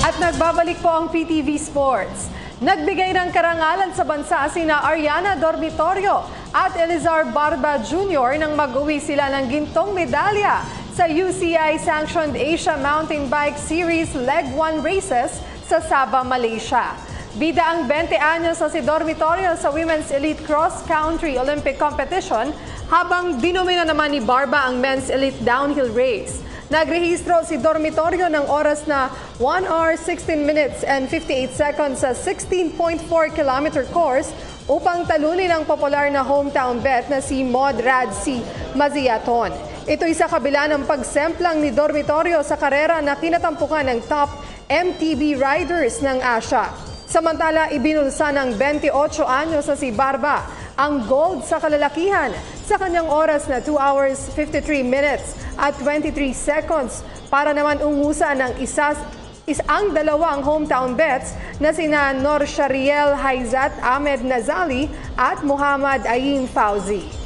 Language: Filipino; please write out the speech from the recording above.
At nagbabalik po ang PTV Sports. Nagbigay ng karangalan sa bansa sina Ariana Dormitorio at Elizar Barba Jr. nang mag-uwi sila ng gintong medalya sa UCI-sanctioned Asia Mountain Bike Series Leg 1 races sa Sabah, Malaysia. Bida ang 20 anyos na si Dormitorio sa Women's Elite Cross Country Olympic Competition habang dinomina naman ni Barba ang Men's Elite Downhill Race. Nagrehistro si Dormitorio ng oras na 1 hour 16 minutes and 58 seconds sa 16.4 kilometer course upang talunin ang popular na hometown bet na si Maud Radzi Maziaton. Ito'y sa kabila ng pagsemplang ni Dormitorio sa karera na kinatampukan ng top MTB riders ng Asia. Samantala, ibinulsa ng 28 anyos na si Barba ang gold sa kalalakihan sa kanyang oras na 2 hours 53 minutes at 23 seconds para naman ungusan ng isang dalawang hometown bets na sina Nor Shariel Haizat Ahmed Nazali at Muhammad Ayin Fauzi.